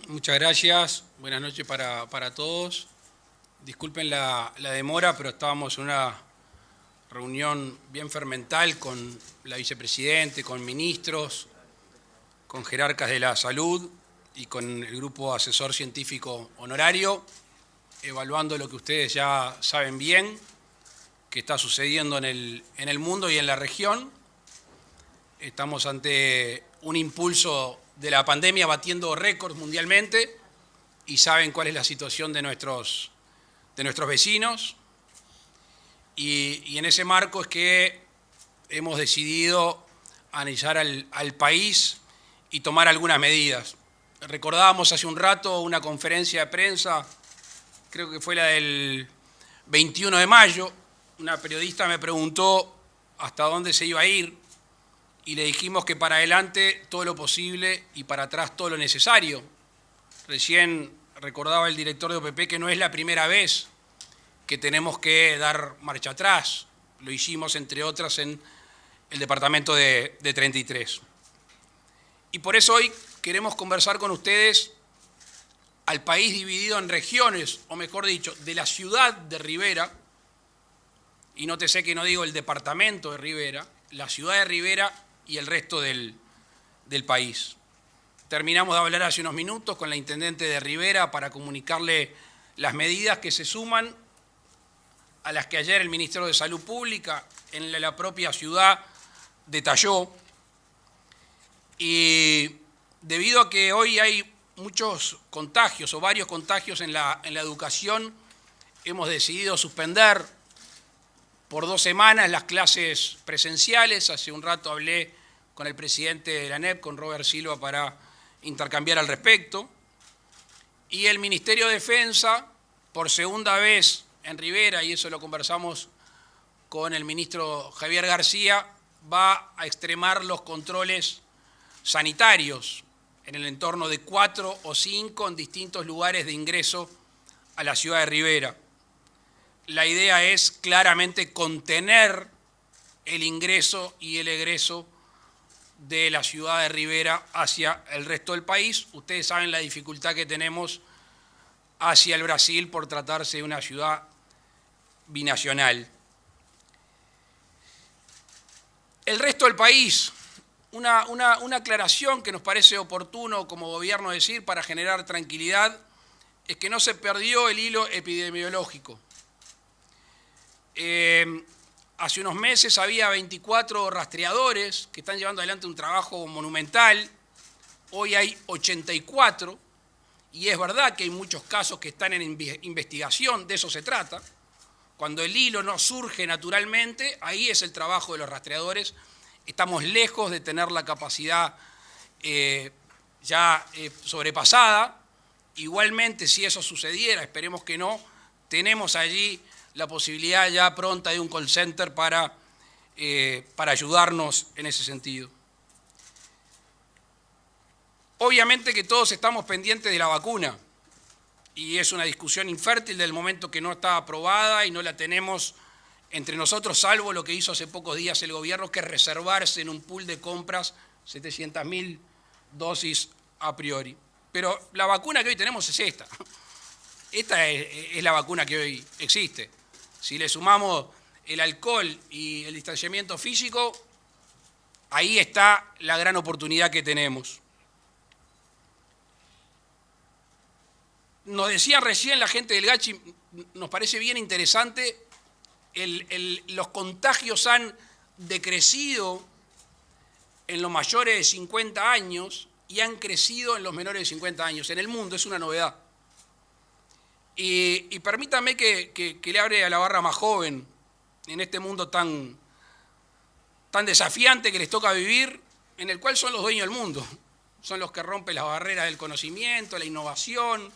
Muchas gracias. Buenas noches para todos. Disculpen la demora, pero estábamos en una reunión bien fermental con la vicepresidente, con ministros, con jerarcas de la salud y con el grupo asesor científico honorario, evaluando lo que ustedes ya saben bien, que está sucediendo en el mundo y en la región. Estamos ante un impulso de la pandemia batiendo récords mundialmente y saben cuál es la situación de nuestros vecinos. Y en ese marco es que hemos decidido analizar al país y tomar algunas medidas. Recordábamos hace un rato una conferencia de prensa, creo que fue la del 21 de mayo, una periodista me preguntó hasta dónde se iba a ir y le dijimos que para adelante todo lo posible y para atrás todo lo necesario. Recién recordaba el director de OPP que no es la primera vez que tenemos que dar marcha atrás. Lo hicimos, entre otras, en el departamento de 33. Y por eso hoy queremos conversar con ustedes al país dividido en regiones, o mejor dicho, de la ciudad de Rivera, y nótese que no digo el departamento de Rivera, la ciudad de Rivera y el resto del país. Terminamos de hablar hace unos minutos con la intendente de Rivera para comunicarle las medidas que se suman a las que ayer el Ministerio de Salud Pública en la propia ciudad detalló. Y debido a que hoy hay muchos contagios o varios contagios en la educación, hemos decidido suspender por 2 semanas las clases presenciales. Hace un rato hablé con el presidente de la ANEP, con Robert Silva, para intercambiar al respecto. Y el Ministerio de Defensa, por segunda vez en Rivera, y eso lo conversamos con el ministro Javier García, va a extremar los controles sanitarios en el entorno de 4 o 5 en distintos lugares de ingreso a la ciudad de Rivera. La idea es claramente contener el ingreso y el egreso de la ciudad de Rivera hacia el resto del país. Ustedes saben la dificultad que tenemos hacia el Brasil por tratarse de una ciudad binacional. El resto del país, una aclaración que nos parece oportuno como gobierno decir para generar tranquilidad, es que no se perdió el hilo epidemiológico. Hace unos meses había 24 rastreadores que están llevando adelante un trabajo monumental. Hoy hay 84 y es verdad que hay muchos casos que están en investigación, de eso se trata. Cuando el hilo no surge naturalmente, ahí es el trabajo de los rastreadores. Estamos lejos de tener la capacidad sobrepasada. Igualmente, si eso sucediera, esperemos que no, tenemos allí la posibilidad ya pronta de un call center para ayudarnos en ese sentido. Obviamente que todos estamos pendientes de la vacuna y es una discusión infértil del momento que no está aprobada y no la tenemos entre nosotros, salvo lo que hizo hace pocos días el gobierno, que es reservarse en un pool de compras 700.000 dosis a priori. Pero la vacuna que hoy tenemos es esta. Esta es la vacuna que hoy existe. Si le sumamos el alcohol y el distanciamiento físico, ahí está la gran oportunidad que tenemos. Nos decía recién la gente del Gachi, nos parece bien interesante, los contagios han decrecido en los mayores de 50 años y han crecido en los menores de 50 años. En el mundo es una novedad. Y permítame que le hable a la barra más joven, en este mundo tan desafiante que les toca vivir, en el cual son los dueños del mundo, son los que rompen las barreras del conocimiento, la innovación.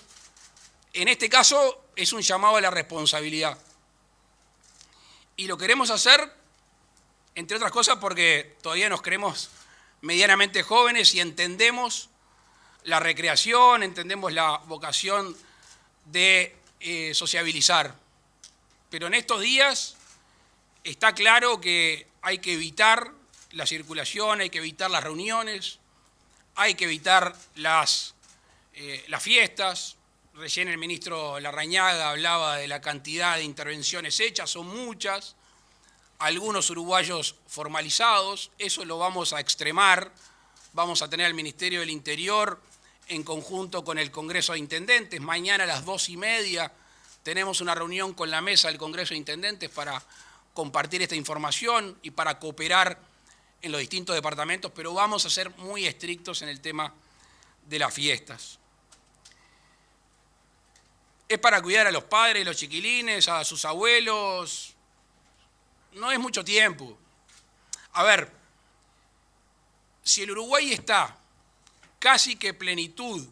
En este caso es un llamado a la responsabilidad. Y lo queremos hacer, entre otras cosas, porque todavía nos creemos medianamente jóvenes y entendemos la recreación, entendemos la vocación de sociabilizar. Pero en estos días está claro que hay que evitar la circulación, hay que evitar las reuniones, hay que evitar las las fiestas. Recién el ministro Larrañaga hablaba de la cantidad de intervenciones hechas, son muchas, algunos uruguayos formalizados, eso lo vamos a extremar, vamos a tener al Ministerio del Interior en conjunto con el Congreso de Intendentes. Mañana a las 2:30 tenemos una reunión con la mesa del Congreso de Intendentes para compartir esta información y para cooperar en los distintos departamentos, pero vamos a ser muy estrictos en el tema de las fiestas. Es para cuidar a los padres, los chiquilines, a sus abuelos. No es mucho tiempo. A ver, si el Uruguay está casi que plenitud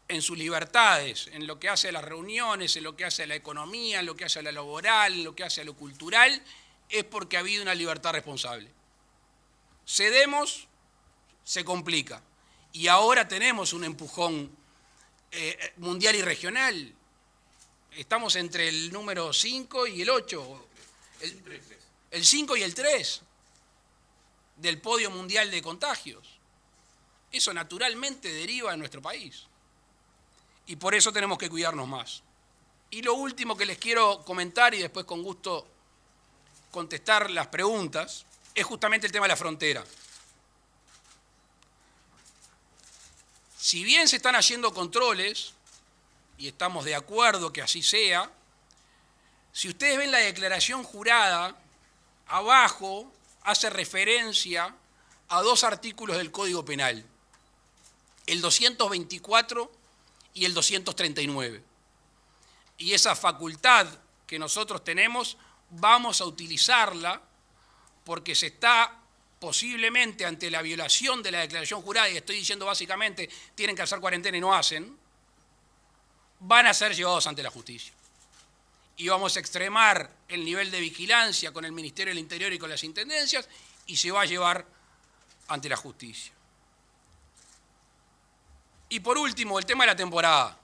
en sus libertades, en lo que hace a las reuniones, en lo que hace a la economía, en lo que hace a la laboral, en lo que hace a lo cultural, es porque ha habido una libertad responsable. Cedemos, se complica. Y ahora tenemos un empujón mundial y regional. Estamos entre el número 5 y el 8, el 5 y el 3 del podio mundial de contagios. Eso naturalmente deriva en nuestro país. Y por eso tenemos que cuidarnos más. Y lo último que les quiero comentar, y después con gusto contestar las preguntas, es justamente el tema de la frontera. Si bien se están haciendo controles, y estamos de acuerdo que así sea, si ustedes ven la declaración jurada, abajo hace referencia a 2 artículos del Código Penal, el 224 y el 239. Y esa facultad que nosotros tenemos, vamos a utilizarla porque se está posiblemente ante la violación de la declaración jurada, y estoy diciendo básicamente, tienen que hacer cuarentena y no hacen, van a ser llevados ante la justicia. Y vamos a extremar el nivel de vigilancia con el Ministerio del Interior y con las intendencias, y se va a llevar ante la justicia. Y por último, el tema de la temporada.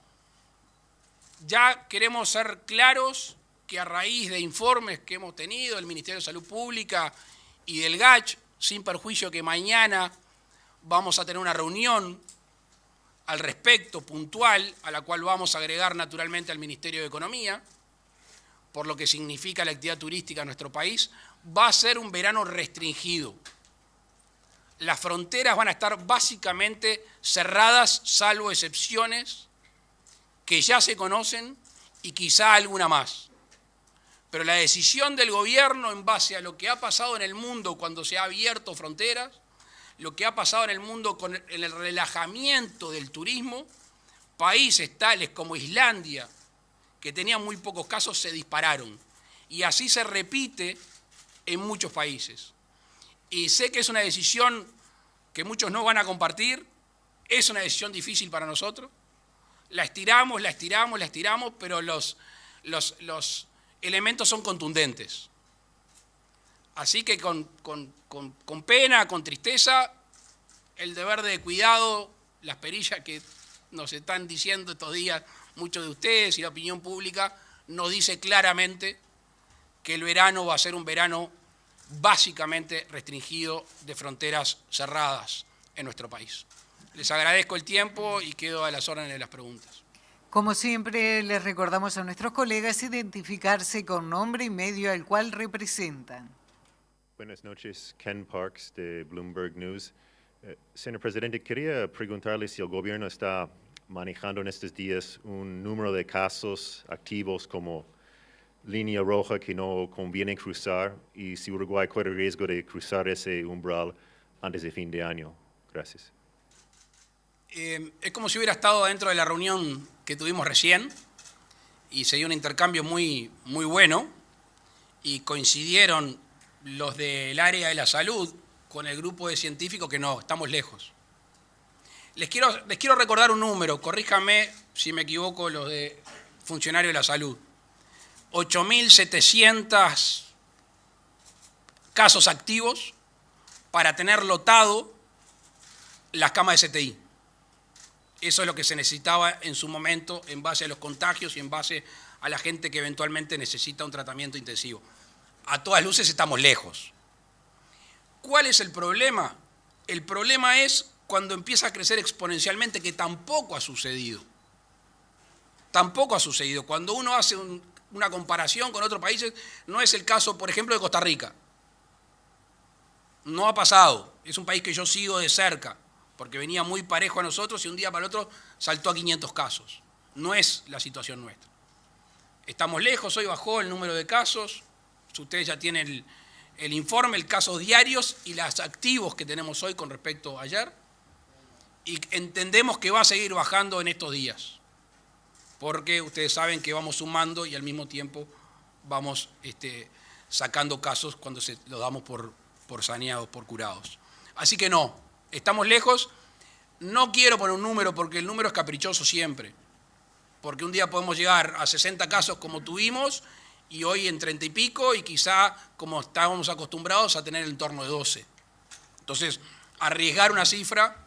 Ya queremos ser claros que a raíz de informes que hemos tenido del Ministerio de Salud Pública y del GACH, sin perjuicio que mañana vamos a tener una reunión al respecto, puntual, a la cual vamos a agregar naturalmente al Ministerio de Economía, por lo que significa la actividad turística en nuestro país, va a ser un verano restringido. Las fronteras van a estar básicamente cerradas, salvo excepciones que ya se conocen y quizá alguna más. Pero la decisión del gobierno en base a lo que ha pasado en el mundo cuando se ha abierto fronteras, lo que ha pasado en el mundo en el relajamiento del turismo, países tales como Islandia, que tenían muy pocos casos, se dispararon. Y así se repite en muchos países. Y sé que es una decisión que muchos no van a compartir, es una decisión difícil para nosotros. La estiramos, pero los elementos son contundentes. Así que con pena, con tristeza, el deber de cuidado, las perillas que nos están diciendo estos días muchos de ustedes y la opinión pública, nos dice claramente que el verano va a ser un verano básicamente restringido, de fronteras cerradas en nuestro país. Les agradezco el tiempo y quedo a las órdenes de las preguntas. Como siempre, les recordamos a nuestros colegas identificarse con nombre y medio al cual representan. Buenas noches, Ken Parks de Bloomberg News. Señor Presidente, quería preguntarle si el gobierno está manejando en estos días un número de casos activos como línea roja que no conviene cruzar, y si Uruguay corre el riesgo de cruzar ese umbral antes de fin de año. Gracias. Es como si hubiera estado dentro de la reunión que tuvimos recién y se dio un intercambio muy bueno y coincidieron los del área de la salud con el grupo de científicos que no, estamos lejos. Les quiero recordar un número, corríjame si me equivoco los de funcionarios de la salud. 8.700 casos activos para tener lotado las camas de CTI. Eso es lo que se necesitaba en su momento en base a los contagios y en base a la gente que eventualmente necesita un tratamiento intensivo. A todas luces estamos lejos. ¿Cuál es el problema? El problema es cuando empieza a crecer exponencialmente, que tampoco ha sucedido. Tampoco ha sucedido. Cuando uno hace una comparación con otros países, no es el caso, por ejemplo, de Costa Rica. No ha pasado. Es un país que yo sigo de cerca, porque venía muy parejo a nosotros y un día para el otro saltó a 500 casos. No es la situación nuestra. Estamos lejos, hoy bajó el número de casos. Ustedes ya tienen el informe, el casos diarios y los activos que tenemos hoy con respecto a ayer. Y entendemos que va a seguir bajando en estos días, porque ustedes saben que vamos sumando y al mismo tiempo vamos sacando casos cuando los damos por saneados, por curados. Así que no, estamos lejos. No quiero poner un número porque el número es caprichoso siempre, porque un día podemos llegar a 60 casos como tuvimos y hoy en 30 y pico y quizá como estábamos acostumbrados a tener en torno de 12. Entonces, arriesgar una cifra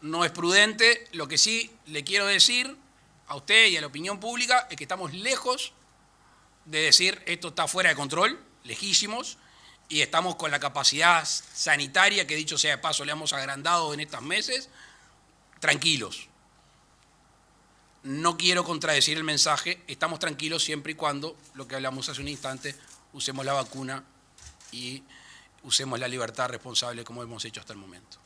no es prudente. Lo que sí le quiero decir a usted y a la opinión pública es que estamos lejos de decir esto está fuera de control, lejísimos, y estamos con la capacidad sanitaria que, dicho sea de paso, le hemos agrandado en estos meses, tranquilos. No quiero contradecir el mensaje, estamos tranquilos siempre y cuando, lo que hablamos hace un instante, usemos la vacuna y usemos la libertad responsable como hemos hecho hasta el momento.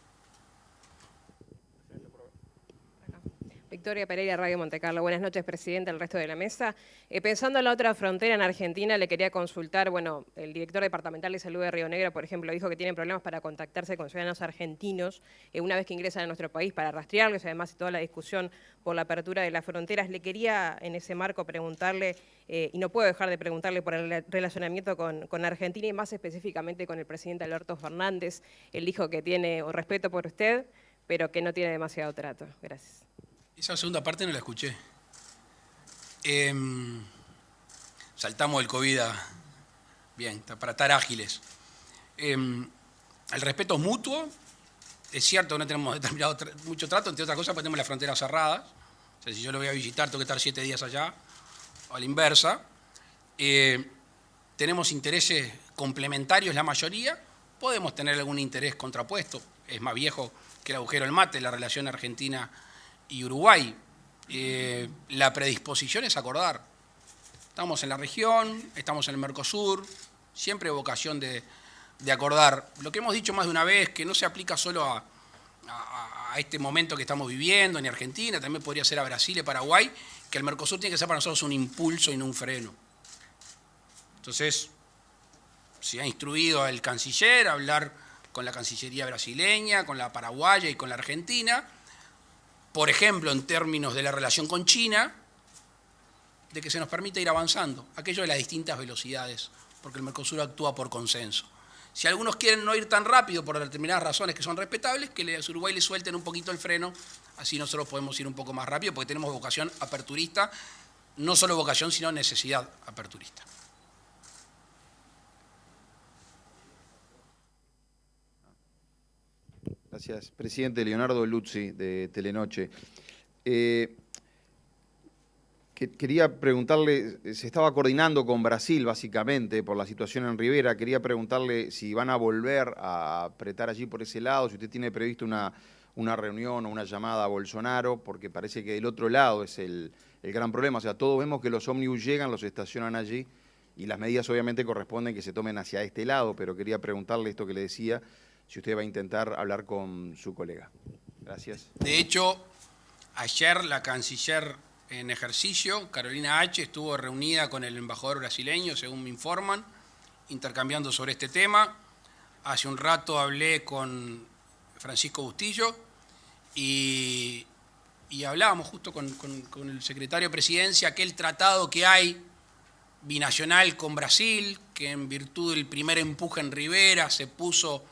Victoria Pereira, Radio Montecarlo. Buenas noches, presidente, el resto de la mesa. Pensando en la otra frontera, en Argentina, le quería consultar, bueno, el director departamental de salud de Río Negro, por ejemplo, dijo que tienen problemas para contactarse con ciudadanos argentinos una vez que ingresan a nuestro país para rastrearlos, además de toda la discusión por la apertura de las fronteras. Le quería, en ese marco, preguntarle, y no puedo dejar de preguntarle por el relacionamiento con Argentina y más específicamente con el presidente Alberto Fernández. Él dijo que tiene un respeto por usted, pero que no tiene demasiado trato. Gracias. Esa segunda parte no la escuché. Saltamos el COVID bien, para estar ágiles. El respeto es mutuo. Es cierto que no tenemos determinado mucho trato, entre otras cosas porque tenemos las fronteras cerradas. O sea, si yo lo voy a visitar, tengo que estar 7 días allá, o a la inversa. Tenemos intereses complementarios la mayoría. Podemos tener algún interés contrapuesto. Es más viejo que el agujero del mate, la relación Argentina y Uruguay. La predisposición es acordar. Estamos en la región, estamos en el Mercosur, siempre vocación de acordar. Lo que hemos dicho más de una vez, que no se aplica solo a este momento que estamos viviendo, ni a Argentina, también podría ser a Brasil y Paraguay, que el Mercosur tiene que ser para nosotros un impulso y no un freno. Entonces, se ha instruido al canciller a hablar con la Cancillería brasileña, con la paraguaya y con la argentina, por ejemplo, en términos de la relación con China, de que se nos permite ir avanzando, aquello de las distintas velocidades, porque el Mercosur actúa por consenso. Si algunos quieren no ir tan rápido por determinadas razones que son respetables, que a Uruguay le suelten un poquito el freno, así nosotros podemos ir un poco más rápido, porque tenemos vocación aperturista, no solo vocación, sino necesidad aperturista. Gracias, presidente. Leonardo Luzzi, de Telenoche. Quería preguntarle, se estaba coordinando con Brasil, básicamente, por la situación en Rivera. Quería preguntarle si van a volver a apretar allí por ese lado, si usted tiene previsto una reunión o una llamada a Bolsonaro, porque parece que del otro lado es el gran problema. O sea, todos vemos que los ómnibus llegan, los estacionan allí, y las medidas obviamente corresponden que se tomen hacia este lado, pero quería preguntarle esto que le decía, si usted va a intentar hablar con su colega. Gracias. De hecho, ayer la canciller en ejercicio, Carolina H., estuvo reunida con el embajador brasileño, según me informan, intercambiando sobre este tema. Hace un rato hablé con Francisco Bustillo y hablábamos justo con el secretario de Presidencia, aquel tratado que hay binacional con Brasil, que en virtud del primer empuje en Rivera se puso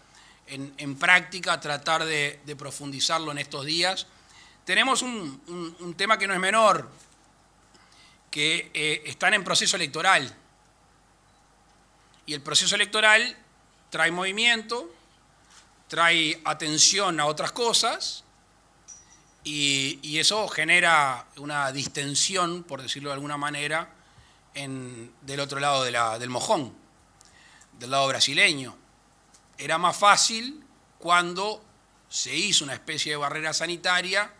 en práctica, tratar de profundizarlo en estos días. Tenemos un tema que no es menor, que están en proceso electoral. Y el proceso electoral trae movimiento, trae atención a otras cosas, y eso genera una distensión, por decirlo de alguna manera, del otro lado del mojón, del lado brasileño. Era más fácil cuando se hizo una especie de barrera sanitaria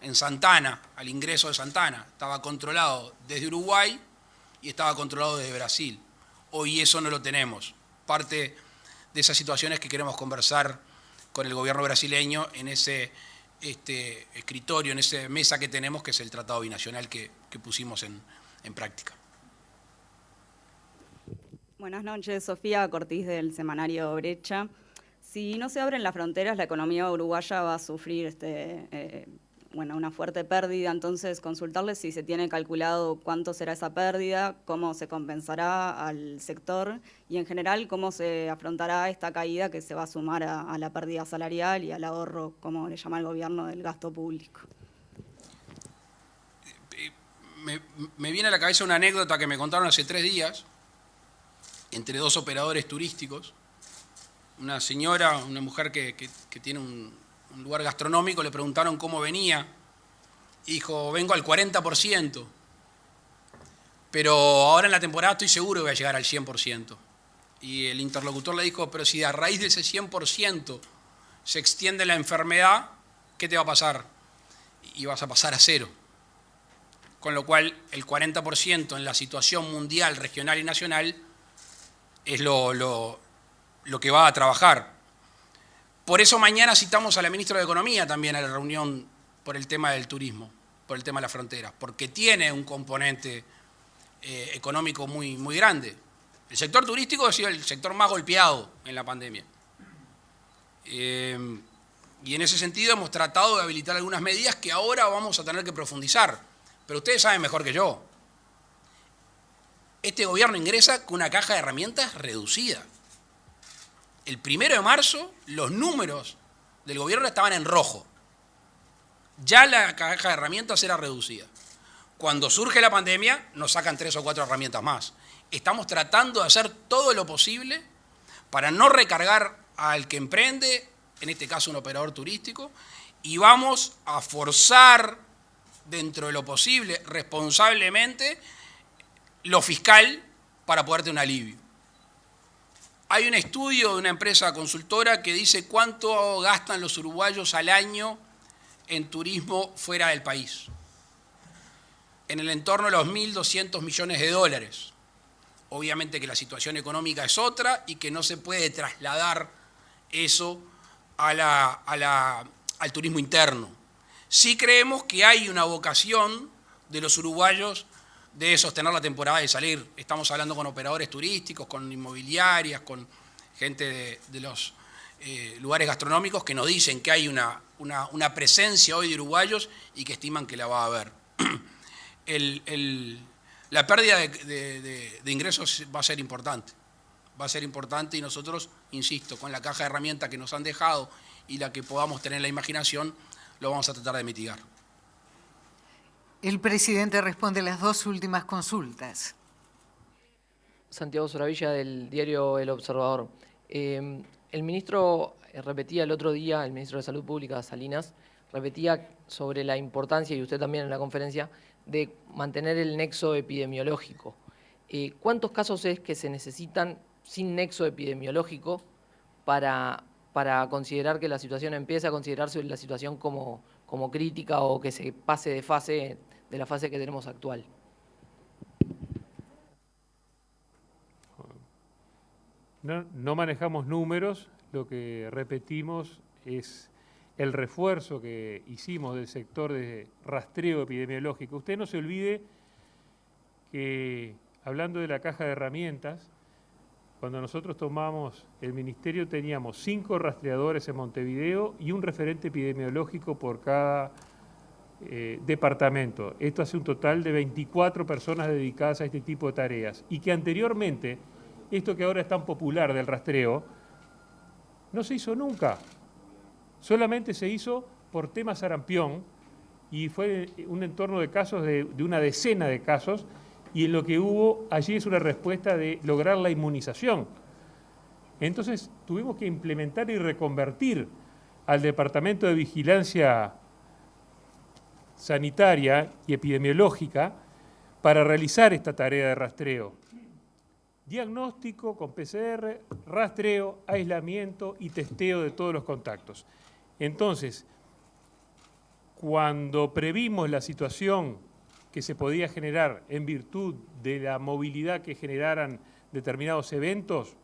en Santana, al ingreso de Santana. Estaba controlado desde Uruguay y estaba controlado desde Brasil. Hoy eso no lo tenemos. Parte de esas situaciones que queremos conversar con el gobierno brasileño en ese escritorio, en esa mesa que tenemos, que es el Tratado Binacional que pusimos en práctica. Buenas noches, Sofía Cortiz del semanario Brecha. Si no se abren las fronteras, la economía uruguaya va a sufrir una fuerte pérdida. Entonces, consultarles si se tiene calculado cuánto será esa pérdida, cómo se compensará al sector y, en general, cómo se afrontará esta caída que se va a sumar a la pérdida salarial y al ahorro, como le llama el gobierno, del gasto público. Me viene a la cabeza una anécdota que me contaron hace 3 días entre 2 operadores turísticos. Una señora, una mujer que tiene un lugar gastronómico, le preguntaron cómo venía. Dijo, vengo al 40%, pero ahora en la temporada estoy seguro que voy a llegar al 100%. Y el interlocutor le dijo, pero si a raíz de ese 100% se extiende la enfermedad, ¿qué te va a pasar? Y vas a pasar a 0. Con lo cual, el 40% en la situación mundial, regional y nacional es lo que va a trabajar. Por eso mañana citamos a la ministra de Economía también a la reunión por el tema del turismo, por el tema de las fronteras, porque tiene un componente económico muy, muy grande. El sector turístico ha sido el sector más golpeado en la pandemia. Y en ese sentido hemos tratado de habilitar algunas medidas que ahora vamos a tener que profundizar. Pero ustedes saben mejor que yo. Este gobierno ingresa con una caja de herramientas reducida. El 1 de marzo los números del gobierno estaban en rojo. Ya la caja de herramientas era reducida. Cuando surge la pandemia nos sacan 3 o 4 herramientas más. Estamos tratando de hacer todo lo posible para no recargar al que emprende, en este caso un operador turístico, y vamos a forzar dentro de lo posible, responsablemente, lo fiscal para poder tener un alivio. Hay un estudio de una empresa consultora que dice cuánto gastan los uruguayos al año en turismo fuera del país. En el entorno de los 1.200 millones de dólares. Obviamente que la situación económica es otra y que no se puede trasladar eso al turismo interno. Sí creemos que hay una vocación de los uruguayos de sostener la temporada y salir. Estamos hablando con operadores turísticos, con inmobiliarias, con gente de los lugares gastronómicos que nos dicen que hay una presencia hoy de uruguayos y que estiman que la va a haber. La pérdida de ingresos va a ser importante. Va a ser importante y nosotros, insisto, con la caja de herramientas que nos han dejado y la que podamos tener en la imaginación, lo vamos a tratar de mitigar. El presidente responde las 2 últimas consultas. Santiago Soravilla, del diario El Observador. El ministro repetía el otro día, el ministro de Salud Pública, Salinas, repetía sobre la importancia, y usted también en la conferencia, de mantener el nexo epidemiológico. ¿Cuántos casos es que se necesitan sin nexo epidemiológico para considerar que la situación empieza a considerarse la situación como crítica o que se pase de la fase que tenemos actual? No manejamos números, lo que repetimos es el refuerzo que hicimos del sector de rastreo epidemiológico. Usted no se olvide que, hablando de la caja de herramientas, cuando nosotros tomamos el ministerio teníamos 5 rastreadores en Montevideo y un referente epidemiológico por cada departamento. Esto hace un total de 24 personas dedicadas a este tipo de tareas. Y que anteriormente, esto que ahora es tan popular del rastreo, no se hizo nunca. Solamente se hizo por tema sarampión y fue un entorno de casos de una decena de casos, y en lo que hubo allí es una respuesta de lograr la inmunización. Entonces tuvimos que implementar y reconvertir al Departamento de Vigilancia Sanitaria y Epidemiológica para realizar esta tarea de rastreo. Diagnóstico con PCR, rastreo, aislamiento y testeo de todos los contactos. Entonces, cuando previmos la situación que se podía generar en virtud de la movilidad que generaran determinados eventos,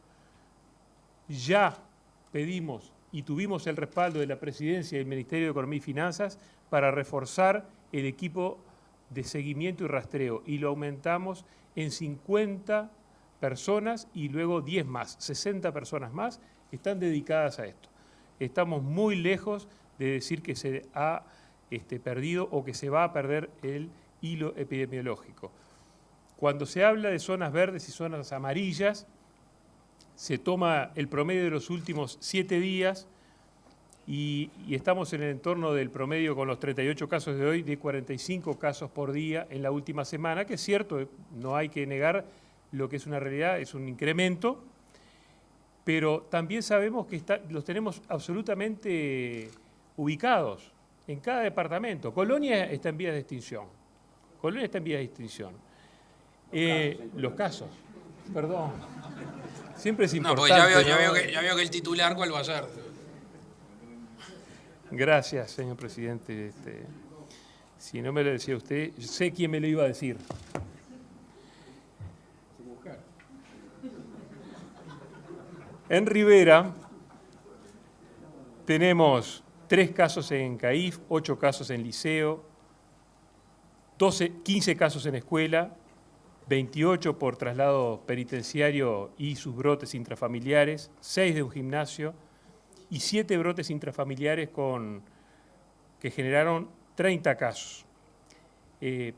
ya pedimos y tuvimos el respaldo de la Presidencia y del Ministerio de Economía y Finanzas para reforzar el equipo de seguimiento y rastreo, y lo aumentamos en 50 personas y luego 10 más, 60 personas más están dedicadas a esto. Estamos muy lejos de decir que se ha perdido o que se va a perder el hilo epidemiológico. Cuando se habla de zonas verdes y zonas amarillas, se toma el promedio de los últimos 7 días y estamos en el entorno del promedio con los 38 casos de hoy, de 45 casos por día en la última semana, que es cierto, no hay que negar lo que es una realidad, es un incremento, pero también sabemos que los tenemos absolutamente ubicados en cada departamento. Colonia está en vías de extinción. Colonia está en vías de extinción. Los casos, perdón. Siempre es importante. No, porque ya veo que el titular, ¿cuál va a ser? Gracias, señor presidente. Si no me lo decía usted, sé quién me lo iba a decir. En Rivera tenemos 3 casos en CAIF, 8 casos en liceo, 15 casos en escuela, 28 por traslado penitenciario y sus brotes intrafamiliares, 6 de un gimnasio y 7 brotes intrafamiliares que generaron 30 casos. De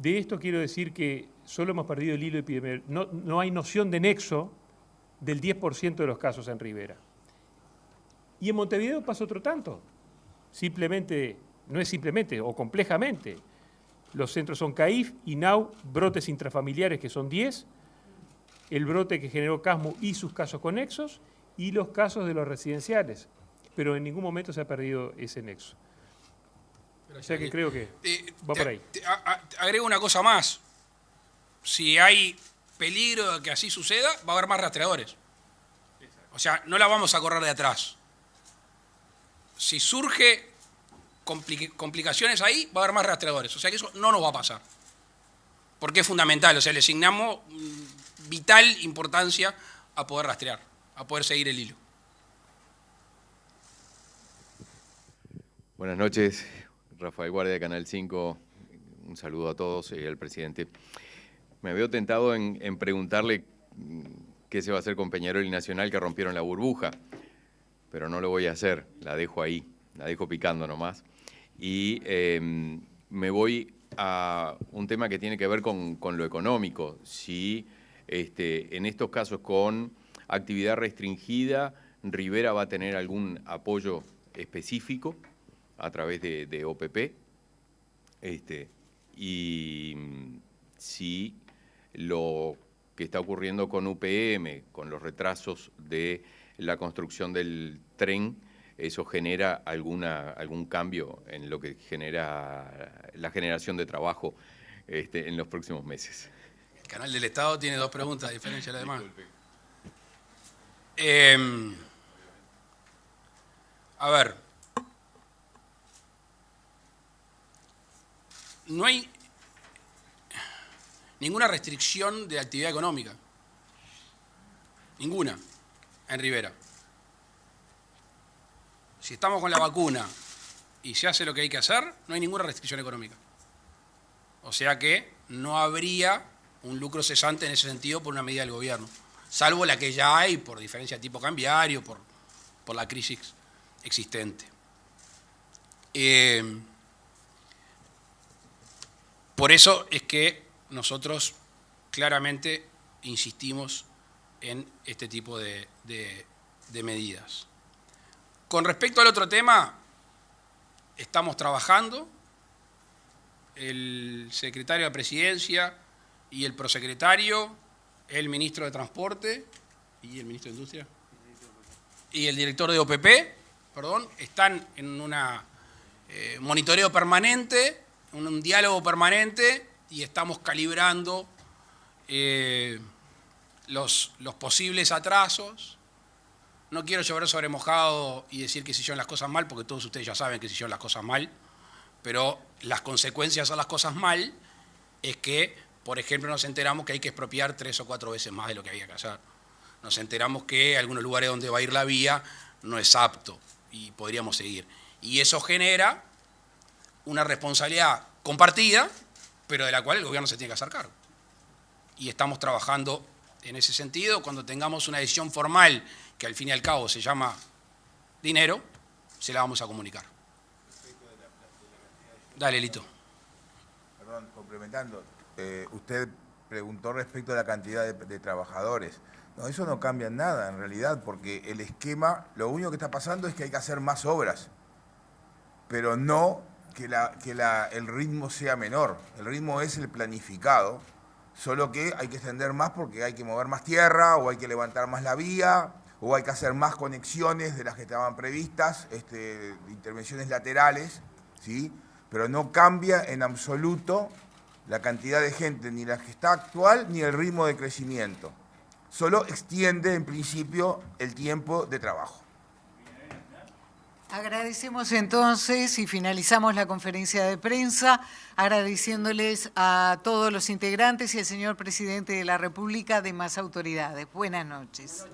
esto quiero decir que solo hemos perdido el hilo epidemiológico. No hay noción de nexo del 10% de los casos en Rivera. Y en Montevideo pasa otro tanto. Simplemente, no es simplemente, o complejamente, los centros son CAIF, INAU, brotes intrafamiliares que son 10, el brote que generó Casmu y sus casos conexos, y los casos de los residenciales. Pero en ningún momento se ha perdido ese nexo. O sea que creo que va por ahí. Agrego una cosa más. Si hay peligro de que así suceda, va a haber más rastreadores. O sea, no la vamos a correr de atrás. Si surge complicaciones ahí, va a haber más rastreadores. O sea que eso no nos va a pasar. Porque es fundamental. O sea, le asignamos vital importancia a poder rastrear, a poder seguir el hilo. Buenas noches. Rafael Guardia de Canal 5. Un saludo a todos y al presidente. Me veo tentado en preguntarle qué se va a hacer con Peñarol y Nacional, que rompieron la burbuja, pero no lo voy a hacer, la dejo ahí, la dejo picando nomás. Y me voy a un tema que tiene que ver con lo económico. Si en estos casos con actividad restringida, Rivera va a tener algún apoyo específico a través de OPP, y si lo que está ocurriendo con UPM, con los retrasos de la construcción del tren, eso genera algún cambio en lo que genera la generación de trabajo en los próximos meses. El canal del Estado tiene 2 preguntas, a diferencia de la demás. A ver, no hay ninguna restricción de actividad económica. Ninguna en Rivera. Si estamos con la vacuna y se hace lo que hay que hacer, no hay ninguna restricción económica. O sea que no habría un lucro cesante en ese sentido por una medida del gobierno, salvo la que ya hay por diferencia de tipo cambiario, por la crisis existente. Por eso es que nosotros claramente insistimos en este tipo de medidas. Con respecto al otro tema, estamos trabajando, el secretario de Presidencia y el prosecretario, el ministro de Transporte y el ministro de Industria y el director de OPP, perdón, están en un monitoreo permanente, un diálogo permanente, y estamos calibrando los posibles atrasos No quiero llover sobre mojado y decir que se hicieron las cosas mal, porque todos ustedes ya saben que se hicieron las cosas mal, pero las consecuencias de hacer las cosas mal es que, por ejemplo, nos enteramos que hay que expropiar 3 o 4 veces más de lo que había que hacer. Nos enteramos que algunos lugares donde va a ir la vía no es apto y podríamos seguir. Y eso genera una responsabilidad compartida, pero de la cual el gobierno se tiene que hacer cargo. Y estamos trabajando en ese sentido. Cuando tengamos una decisión formal, que al fin y al cabo se llama dinero, se la vamos a comunicar. Dale, Lito. Perdón, complementando. Usted preguntó respecto a la cantidad de trabajadores. No, eso no cambia en nada, en realidad, porque el esquema, lo único que está pasando es que hay que hacer más obras, pero no que el ritmo sea menor. El ritmo es el planificado, solo que hay que extender más porque hay que mover más tierra, o hay que levantar más la vía, o hay que hacer más conexiones de las que estaban previstas, intervenciones laterales, ¿sí? Pero no cambia en absoluto la cantidad de gente, ni la que está actual, ni el ritmo de crecimiento. Solo extiende, en principio, el tiempo de trabajo. Agradecemos entonces y finalizamos la conferencia de prensa, agradeciéndoles a todos los integrantes y al señor Presidente de la República, demás autoridades. Buenas noches.